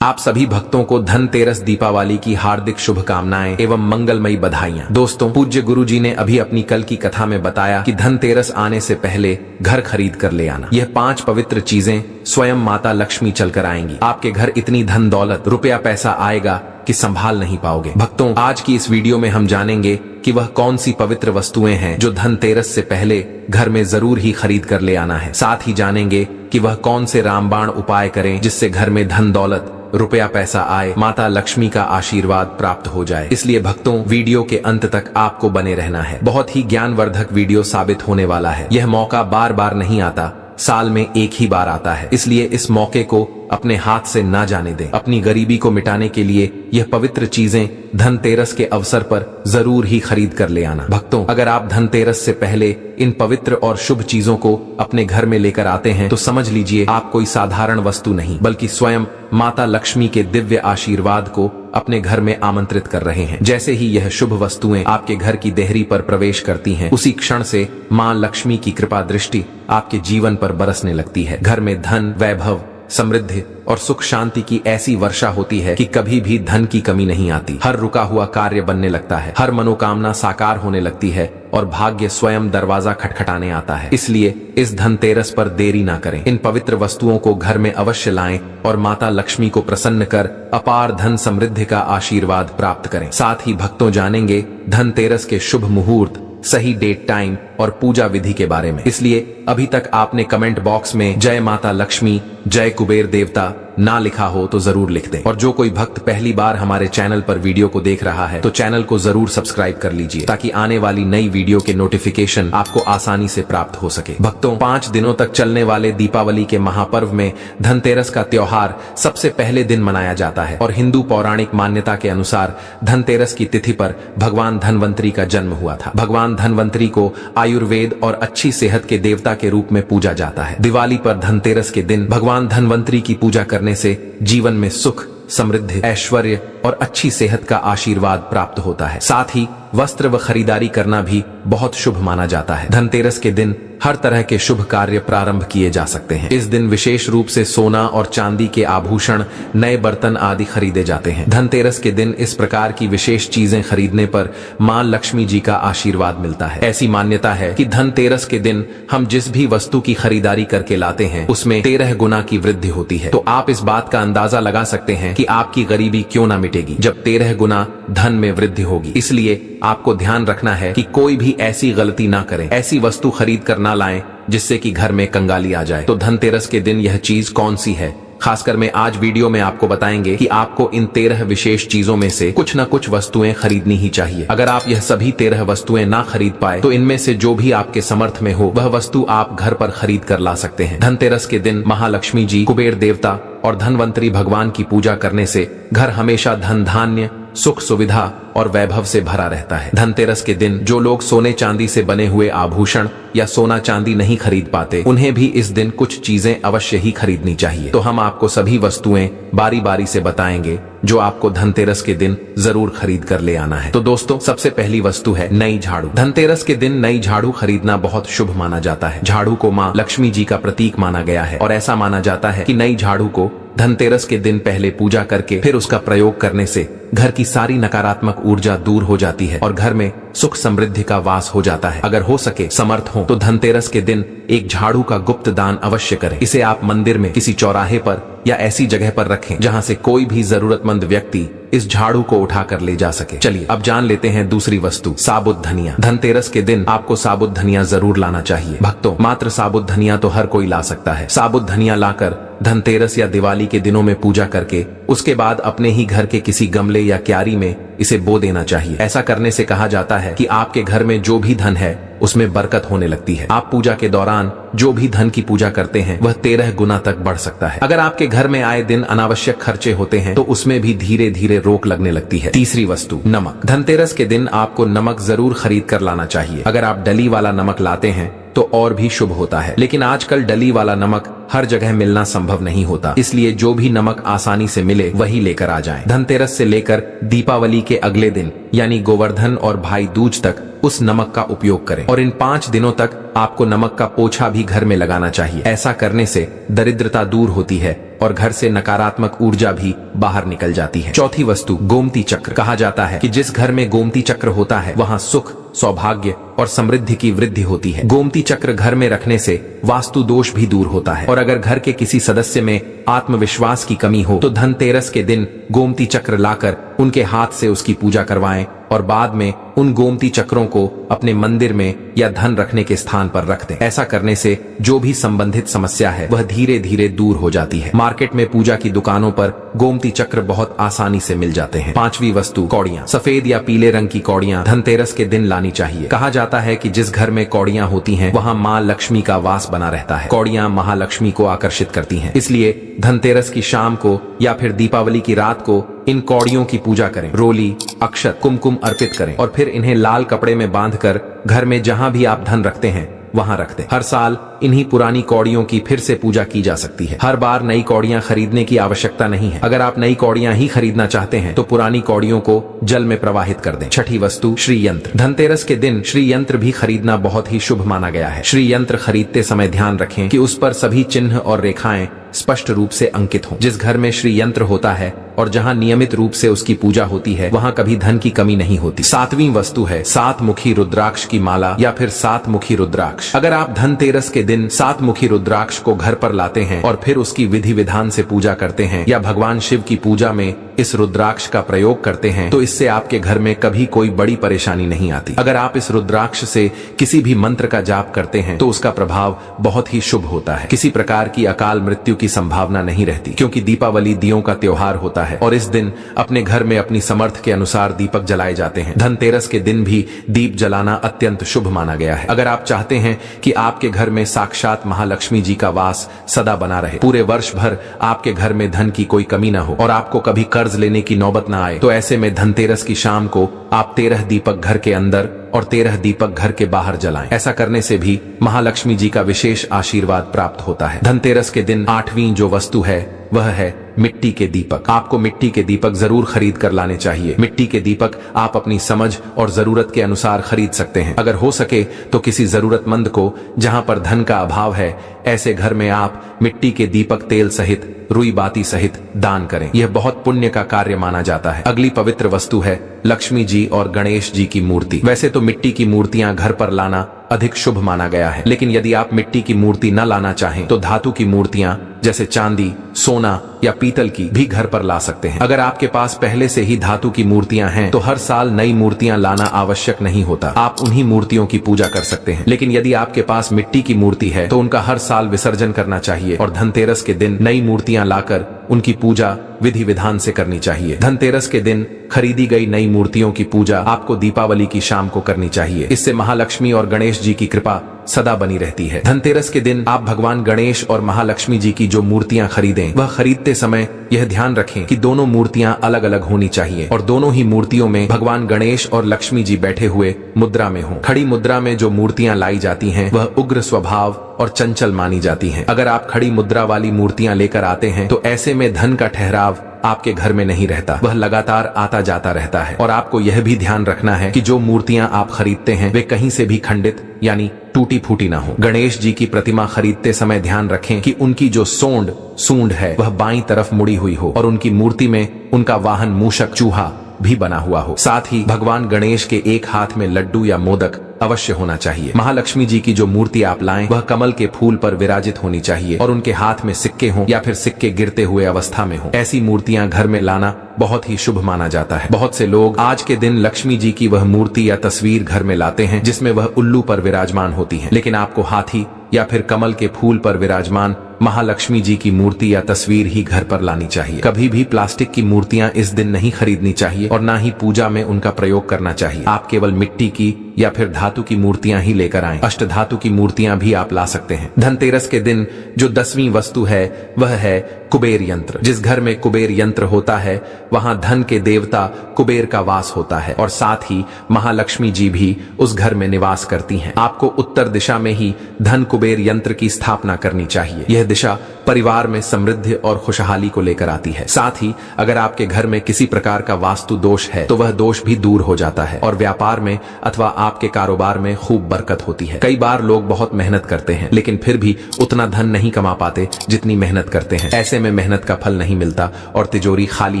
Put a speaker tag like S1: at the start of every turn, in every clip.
S1: आप सभी भक्तों को धनतेरस दीपावली की हार्दिक शुभकामनाएं एवं मंगलमयी बधाइयां। दोस्तों, पूज्य गुरुजी ने अभी अपनी कल की कथा में बताया कि धनतेरस आने से पहले घर खरीद कर ले आना। यह 5 पवित्र चीजें स्वयं माता लक्ष्मी चलकर आएंगी। आपके घर इतनी धन दौलत रुपया पैसा आएगा कि संभाल नहीं पाओगे। भक्तों, आज की इस वीडियो में हम जानेंगे कि वह कौन सी पवित्र वस्तुएं हैं जो धनतेरस से पहले घर में जरूर ही खरीद कर ले आना है। साथ ही जानेंगे कि वह कौन से रामबाण उपाय करें जिससे घर में धन दौलत रुपया पैसा आए, माता लक्ष्मी का आशीर्वाद प्राप्त हो जाए। इसलिए भक्तों, वीडियो के अंत तक आपको बने रहना है। बहुत ही ज्ञानवर्धक वीडियो साबित होने वाला है। यह मौका बार बार नहीं आता, साल में एक ही बार आता है। इसलिए इस मौके को अपने हाथ से ना जाने दें। अपनी गरीबी को मिटाने के लिए यह पवित्र चीजें धनतेरस के अवसर पर जरूर ही खरीद कर ले आना। भक्तों, अगर आप धनतेरस से पहले इन पवित्र और शुभ चीजों को अपने घर में लेकर आते हैं तो समझ लीजिए आप कोई साधारण वस्तु नहीं बल्कि स्वयं माता लक्ष्मी के दिव्य आशीर्वाद को अपने घर में आमंत्रित कर रहे हैं। जैसे ही यह शुभ वस्तुएं आपके घर की देहरी पर प्रवेश करती हैं, उसी क्षण से मां लक्ष्मी की कृपा दृष्टि आपके जीवन पर बरसने लगती है। घर में धन, वैभव, समृद्धि और सुख शांति की ऐसी वर्षा होती है कि कभी भी धन की कमी नहीं आती। हर रुका हुआ कार्य बनने लगता है, हर मनोकामना साकार होने लगती है और भाग्य स्वयं दरवाजा खटखटाने आता है। इसलिए इस धनतेरस पर देरी ना करें। इन पवित्र वस्तुओं को घर में अवश्य लाएं और माता लक्ष्मी को प्रसन्न कर अपार धन समृद्धि का आशीर्वाद प्राप्त करें। साथ ही भक्तों, जानेंगे धनतेरस के शुभ मुहूर्त, सही डेट, टाइम और पूजा विधि के बारे में। इसलिए अभी तक आपने कमेंट बॉक्स में जय माता लक्ष्मी, जय कुबेर देवता ना लिखा हो तो जरूर लिख दें। और जो कोई भक्त पहली बार हमारे चैनल पर वीडियो को देख रहा है तो चैनल को जरूर सब्सक्राइब कर लीजिए ताकि आने वाली नई वीडियो के नोटिफिकेशन आपको आसानी से प्राप्त हो सके। भक्तों, 5 दिनों तक चलने वाले दीपावली के महापर्व में धनतेरस का त्योहार सबसे पहले दिन मनाया जाता है और हिंदू पौराणिक मान्यता के अनुसार धनतेरस की तिथि पर भगवान धनवंतरी का जन्म हुआ था। भगवान धनवंतरी को आयुर्वेद और अच्छी सेहत के देवता के रूप में पूजा जाता है। दिवाली पर धनतेरस के दिन भगवान धनवंतरी की पूजा करने से जीवन में सुख, समृद्धि, ऐश्वर्य और अच्छी सेहत का आशीर्वाद प्राप्त होता है। साथ ही वस्त्र व खरीदारी करना भी बहुत शुभ माना जाता है। धनतेरस के दिन हर तरह के शुभ कार्य प्रारंभ किए जा सकते हैं। इस दिन विशेष रूप से सोना और चांदी के आभूषण, नए बर्तन आदि खरीदे जाते हैं। धनतेरस के दिन इस प्रकार की विशेष चीजें खरीदने पर मां लक्ष्मी जी का आशीर्वाद मिलता है। ऐसी मान्यता है कि धनतेरस के दिन हम जिस भी वस्तु की खरीदारी करके लाते हैं उसमें 13 गुना की वृद्धि होती है। तो आप इस बात का अंदाजा लगा सकते हैं कि आपकी गरीबी क्यों ना मिटेगी जब 13 गुना धन में वृद्धि होगी। इसलिए आपको ध्यान रखना है कि कोई भी ऐसी गलती ना करें, ऐसी वस्तु खरीद कर ना लाएं जिससे कि घर में कंगाली आ जाए। तो धनतेरस के दिन यह चीज कौन सी है, खासकर मैं आज वीडियो में आपको बताएंगे कि आपको इन 13 विशेष चीजों में से कुछ न कुछ वस्तुएं खरीदनी ही चाहिए। अगर आप यह सभी 13 वस्तुएं ना खरीद पाए तो इनमें से जो भी आपके समर्थ में हो वह वस्तु आप घर पर खरीद कर ला सकते हैं। धनतेरस के दिन महालक्ष्मी जी, कुबेर देवता और धनवंतरी भगवान की पूजा करने से घर हमेशा धन, धान्य, सुख, सुविधा और वैभव से भरा रहता है। धनतेरस के दिन जो लोग सोने चांदी से बने हुए आभूषण या सोना चांदी नहीं खरीद पाते उन्हें भी इस दिन कुछ चीजें अवश्य ही खरीदनी चाहिए। तो हम आपको सभी वस्तुएं बारी बारी से बताएंगे जो आपको धनतेरस के दिन जरूर खरीद कर ले आना है। तो दोस्तों, सबसे पहली वस्तु है नई झाड़ू। धनतेरस के दिन नई झाड़ू खरीदना बहुत शुभ माना जाता है। झाड़ू को मां लक्ष्मी जी का प्रतीक माना गया है और ऐसा माना जाता है कि नई झाड़ू को धनतेरस के दिन पहले पूजा करके फिर उसका प्रयोग करने से घर की सारी नकारात्मक ऊर्जा दूर हो जाती है और घर में सुख समृद्धि का वास हो जाता है। अगर हो सके, समर्थ हो तो धनतेरस के दिन एक झाड़ू का गुप्त दान अवश्य करें। इसे आप मंदिर में, किसी चौराहे पर या ऐसी जगह पर रखें जहां से कोई भी जरूरतमंद व्यक्ति इस झाड़ू को उठाकर ले जा सके। चलिए अब जान लेते हैं दूसरी वस्तु, साबुत धनिया। धनतेरस के दिन आपको साबुत धनिया जरूर लाना चाहिए। भक्तों, मात्र साबुत धनिया तो हर कोई ला सकता है। साबुत धनिया लाकर धनतेरस या दिवाली के दिनों में पूजा करके उसके बाद अपने ही घर के किसी गमले या क्यारी में इसे बो देना चाहिए। ऐसा करने से कहा जाता है कि आपके घर में जो भी धन है उसमें बरकत होने लगती है। आप पूजा के दौरान जो भी धन की पूजा करते हैं वह 13 गुना तक बढ़ सकता है। अगर आपके घर में आए दिन अनावश्यक खर्चे होते हैं तो उसमें भी धीरे धीरे रोक लगने लगती है। तीसरी वस्तु, नमक। धनतेरस के दिन आपको नमक जरूर खरीद कर लाना चाहिए। अगर आप डली वाला नमक लाते हैं तो और भी शुभ होता है। लेकिन आजकल डली वाला नमक हर जगह मिलना संभव नहीं होता, इसलिए जो भी नमक आसानी से मिले वही लेकर आ जाएं। धनतेरस से लेकर दीपावली के अगले दिन यानी गोवर्धन और भाई दूज तक उस नमक का उपयोग करें और इन 5 दिनों तक आपको नमक का पोछा भी घर में लगाना चाहिए। ऐसा करने से दरिद्रता दूर होती है और घर से नकारात्मक ऊर्जा भी बाहर निकल जाती है। चौथी वस्तु गोमती चक्र। कहा जाता है कि जिस घर में गोमती चक्र होता है वहां सुख, सौभाग्य और समृद्धि की वृद्धि होती है। गोमती चक्र घर में रखने से वास्तु दोष भी दूर होता है और अगर घर के किसी सदस्य में आत्मविश्वास की कमी हो तो धनतेरस के दिन गोमती चक्र लाकर उनके हाथ से उसकी पूजा करवाएं और बाद में उन गोमती चक्रों को अपने मंदिर में या धन रखने के स्थान पर रख दें। ऐसा करने से जो भी संबंधित समस्या है वह धीरे धीरे दूर हो जाती है। मार्केट में पूजा की दुकानों पर गोमती चक्र बहुत आसानी से मिल जाते हैं। 5वीं वस्तु कौड़ियां। सफेद या पीले रंग की कौड़ियां धनतेरस के दिन लानी चाहिए। कहा जाता है कि जिस घर में कौड़ियां होती हैं वहां मां लक्ष्मी का वास बना रहता है। कौड़ियां महालक्ष्मी को आकर्षित करती हैं, इसलिए धनतेरस की शाम को या फिर दीपावली की रात को इन कौड़ियों की पूजा करें। रोली, अक्षत, कुमकुम अर्पित करें और फिर इन्हें लाल कपड़े में बांधकर घर में जहां भी आप धन रखते हैं वहां रख दें। हर साल इन्हीं पुरानी कौड़ियों की फिर से पूजा की जा सकती है। हर बार नई कौड़ियां खरीदने की आवश्यकता नहीं है। अगर आप नई कौड़ियां ही खरीदना चाहते हैं तो पुरानी कौड़ियों को जल में प्रवाहित कर दें। छठी वस्तु श्री यंत्र। धनतेरस के दिन श्री यंत्र भी खरीदना बहुत ही शुभ माना गया है। श्री यंत्र खरीदते समय ध्यान रखें कि उस पर सभी चिन्ह और रेखाएं स्पष्ट रूप से अंकित हों। जिस घर में श्री यंत्र होता है और जहां नियमित रूप से उसकी पूजा होती है वहां कभी धन की कमी नहीं होती। 7वीं वस्तु है 7 मुखी रुद्राक्ष की माला या फिर 7 मुखी रुद्राक्ष। अगर आप धनतेरस के दिन 7 मुखी रुद्राक्ष को घर पर लाते हैं और फिर उसकी विधि विधान से पूजा करते हैं या भगवान शिव की पूजा में इस रुद्राक्ष का प्रयोग करते हैं तो इससे आपके घर में कभी कोई बड़ी परेशानी नहीं आती। अगर आप इस रुद्राक्ष से किसी भी मंत्र का जाप करते हैं तो उसका प्रभाव बहुत ही शुभ होता है। किसी प्रकार की अकाल मृत्यु की संभावना नहीं रहती, क्योंकि दीपावली दियों का त्योहार होता है और इस दिन अपने घर में अपनी समर्थ के अनुसार दीपक जलाए जाते हैं। धनतेरस के दिन भी दीप जलाना अत्यंत शुभ माना गया है। अगर आप चाहते हैं कि आपके घर में साक्षात महालक्ष्मी जी का वास सदा बना रहे, पूरे वर्ष भर आपके घर में धन की कोई कमी न हो और आपको कभी कर्ज लेने की नौबत न आए, तो ऐसे में धनतेरस की शाम को आप 13 दीपक घर के अंदर और 13 दीपक घर के बाहर जलाएं। ऐसा करने से भी महालक्ष्मी जी का विशेष आशीर्वाद प्राप्त होता है। धनतेरस के दिन 8वीं जो वस्तु है वह है मिट्टी के दीपक। आपको मिट्टी के दीपक जरूर खरीद कर लाने चाहिए। मिट्टी के दीपक आप अपनी समझ और जरूरत के अनुसार खरीद सकते हैं। अगर हो सके तो किसी जरूरतमंद को, जहां पर धन का अभाव है, ऐसे घर में आप मिट्टी के दीपक तेल सहित, रुई बाती सहित दान करें। यह बहुत पुण्य का कार्य माना जाता है। अगली पवित्र वस्तु है लक्ष्मी जी और गणेश जी की मूर्ति। वैसे तो मिट्टी की मूर्तियां घर पर लाना अधिक शुभ माना गया है, लेकिन यदि आप मिट्टी की मूर्ति न लाना चाहें तो धातु की मूर्तियां जैसे चांदी, सोना या पीतल की भी घर पर ला सकते हैं। अगर आपके पास पहले से ही धातु की मूर्तियां हैं तो हर साल नई मूर्तियां लाना आवश्यक नहीं होता, आप उन्हीं मूर्तियों की पूजा कर सकते हैं। लेकिन यदि आपके पास मिट्टी की मूर्ति है तो उनका हर साल विसर्जन करना चाहिए और धनतेरस के दिन नई मूर्तियां लाकर उनकी पूजा विधि विधान से करनी चाहिए। धनतेरस के दिन खरीदी गई नई मूर्तियों की पूजा आपको दीपावली की शाम को करनी चाहिए। इससे महालक्ष्मी और गणेश जी की कृपा सदा बनी रहती है। धनतेरस के दिन आप भगवान गणेश और महालक्ष्मी जी की जो मूर्तियां खरीदें वह खरीदते समय यह ध्यान रखें कि दोनों मूर्तियां अलग अलग होनी चाहिए और दोनों ही मूर्तियों में भगवान गणेश और लक्ष्मी जी बैठे हुए मुद्रा में हों। खड़ी मुद्रा में जो मूर्तियां लाई जाती हैं वह उग्र स्वभाव और चंचल मानी जाती हैं। अगर आप खड़ी मुद्रा वाली मूर्तियां लेकर आते हैं तो ऐसे में धन का ठहराव आपके घर में नहीं रहता, वह लगातार आता जाता रहता है। और आपको यह भी ध्यान रखना है कि जो मूर्तियां आप खरीदते हैं वे कहीं से भी खंडित यानी टूटी फूटी ना हो। गणेश जी की प्रतिमा खरीदते समय ध्यान रखें कि उनकी जो सूंड है वह बाईं तरफ मुड़ी हुई हो और उनकी मूर्ति में उनका वाहन मूषक, चूहा भी बना हुआ हो। साथ ही भगवान गणेश के एक हाथ में लड्डू या मोदक अवश्य होना चाहिए। महालक्ष्मी जी की जो मूर्ति आप लाएं वह कमल के फूल पर विराजित होनी चाहिए और उनके हाथ में सिक्के हों या फिर सिक्के गिरते हुए अवस्था में हों। ऐसी मूर्तियां घर में लाना बहुत ही शुभ माना जाता है। बहुत से लोग आज के दिन लक्ष्मी जी की वह मूर्ति या तस्वीर घर में लाते हैं जिसमें वह उल्लू पर विराजमान होती है, लेकिन आपको हाथी या फिर कमल के फूल पर विराजमान महालक्ष्मी जी की मूर्ति या तस्वीर ही घर पर लानी चाहिए। कभी भी प्लास्टिक की मूर्तियां इस दिन नहीं खरीदनी चाहिए और ना ही पूजा में उनका प्रयोग करना चाहिए। आप केवल मिट्टी की या फिर धातु की मूर्तियां ही लेकर आएं। अष्टधातु की मूर्तियां भी आप ला सकते हैं। धनतेरस के दिन जो 10वीं वस्तु है वह है कुबेर यंत्र। जिस घर में कुबेर यंत्र होता है वहां धन के देवता कुबेर का वास होता है और साथ ही महालक्ष्मी जी भी उस घर में निवास करती हैं। आपको उत्तर दिशा में ही धन कुबेर यंत्र की स्थापना करनी चाहिए। यह दिशा परिवार में समृद्धि और खुशहाली को लेकर आती है। साथ ही अगर आपके घर में किसी प्रकार का वास्तु दोष है तो वह दोष भी दूर हो जाता है और व्यापार में अथवा आपके कारोबार में खूब बरकत होती है। कई बार लोग बहुत मेहनत करते हैं लेकिन फिर भी उतना धन नहीं कमा पाते जितनी मेहनत करते हैं। ऐसे में मेहनत का फल नहीं मिलता और तिजोरी खाली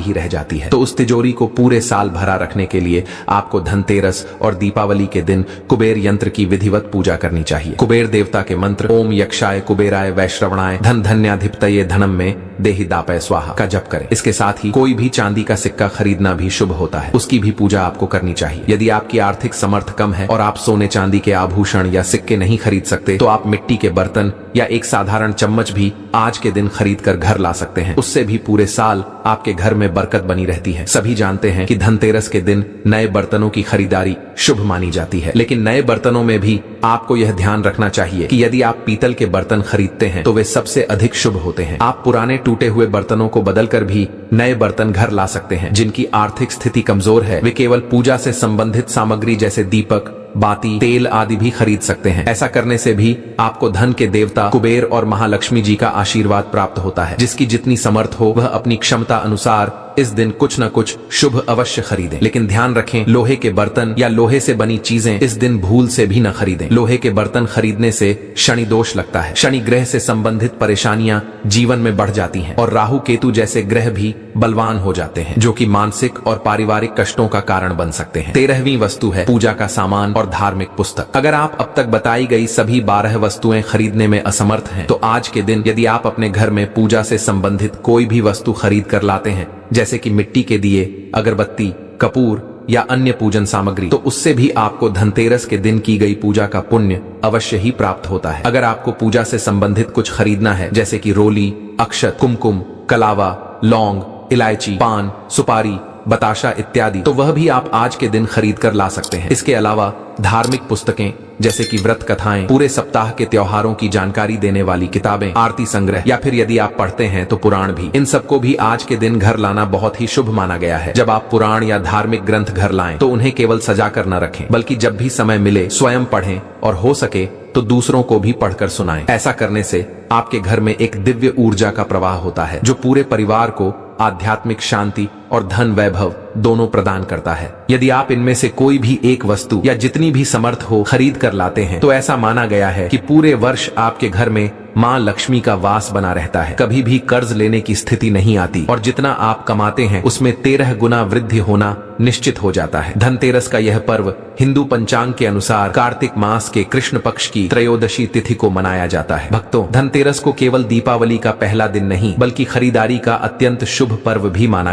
S1: ही रह जाती है। तो उस तिजोरी को पूरे साल भरा रखने के लिए आपको धनतेरस और दीपावली के दिन कुबेर यंत्र की विधिवत पूजा करनी चाहिए। कुबेर देवता के मंत्र ओम यक्षाय कुबेराय वैश्रवणाय धन धन्याधिपतये धनम में देहि दापय स्वाहा का जप करें। इसके साथ ही कोई भी चांदी का सिक्का खरीदना भी शुभ होता है, उसकी भी पूजा आपको करनी चाहिए। यदि आपकी आर्थिक समर्थ कम है और आप सोने चांदी के आभूषण या सिक्के नहीं खरीद सकते तो आप मिट्टी के बर्तन या एक साधारण चम्मच भी आज के दिन खरीद कर घर ला सकते हैं। उससे भी पूरे साल आपके घर में बरकत बनी रहती है। सभी जानते हैं कि धनतेरस के दिन नए बर्तनों की खरीदारी शुभ मानी जाती है, लेकिन नए बर्तनों में भी आपको यह ध्यान रखना चाहिए कि यदि आप पीतल के बर्तन खरीदते हैं तो वे सबसे अधिक शुभ होते हैं। आप पुराने टूटे हुए बर्तनों को बदलकर भी नए बर्तन घर ला सकते हैं। जिनकी आर्थिक स्थिति कमजोर है वे केवल पूजा से संबंधित सामग्री जैसे दीपक, बाती, तेल आदि भी खरीद सकते हैं। ऐसा करने से भी आपको धन के देवता कुबेर और महालक्ष्मी जी का आशीर्वाद प्राप्त होता है। जिसकी जितनी समर्थ हो वह अपनी क्षमता अनुसार इस दिन कुछ न कुछ शुभ अवश्य खरीदें, लेकिन ध्यान रखें लोहे के बर्तन या लोहे से बनी चीजें इस दिन भूल से भी न खरीदें। लोहे के बर्तन खरीदने से शनि दोष लगता है। शनि ग्रह से संबंधित परेशानियां जीवन में बढ़ जाती हैं और राहु केतु जैसे ग्रह भी बलवान हो जाते हैं जो कि मानसिक और पारिवारिक कष्टों का कारण बन सकते हैं। 13वीं वस्तु है पूजा का सामान और धार्मिक पुस्तक। अगर आप अब तक बताई गई सभी 12 वस्तुएं खरीदने में असमर्थ हैं तो आज के दिन यदि आप अपने घर में पूजा से संबंधित कोई भी वस्तु खरीद कर लाते हैं जैसे कि मिट्टी के दिए, अगरबत्ती, कपूर या अन्य पूजन सामग्री, तो उससे भी आपको धनतेरस के दिन की गई पूजा का पुण्य अवश्य ही प्राप्त होता है। अगर आपको पूजा से संबंधित कुछ खरीदना है जैसे कि रोली, अक्षत, कुमकुम, कलावा, लौंग, इलायची, पान, सुपारी, बताशा इत्यादि, तो वह भी आप आज के दिन खरीद कर ला सकते हैं। इसके अलावा धार्मिक पुस्तकें जैसे कि व्रत कथाएं, पूरे सप्ताह के त्योहारों की जानकारी देने वाली किताबें, आरती संग्रह या फिर यदि आप पढ़ते हैं तो पुराण भी, इन सबको भी आज के दिन घर लाना बहुत ही शुभ माना गया है। जब आप पुराण या धार्मिक ग्रंथ घर लाएं तो उन्हें केवल सजा कर न रखें बल्कि जब भी समय मिले स्वयं पढ़ें और हो सके तो दूसरों को भी पढ़कर सुनाएं। ऐसा करने से आपके घर में एक दिव्य ऊर्जा का प्रवाह होता है जो पूरे परिवार को आध्यात्मिक शांति और धन वैभव दोनों प्रदान करता है। यदि आप इनमें से कोई भी एक वस्तु या जितनी भी समर्थ हो खरीद कर लाते हैं तो ऐसा माना गया है कि पूरे वर्ष आपके घर में मां लक्ष्मी का वास बना रहता है। कभी भी कर्ज लेने की स्थिति नहीं आती और जितना आप कमाते हैं उसमें 13 गुना वृद्धि होना निश्चित हो जाता है। धनतेरस का यह पर्व हिंदू पंचांग के अनुसार कार्तिक मास के कृष्ण पक्ष की त्रयोदशी तिथि को मनाया जाता है। भक्तों, धनतेरस को केवल दीपावली का पहला दिन नहीं बल्कि खरीदारी का अत्यंत शुभ पर्व भी माना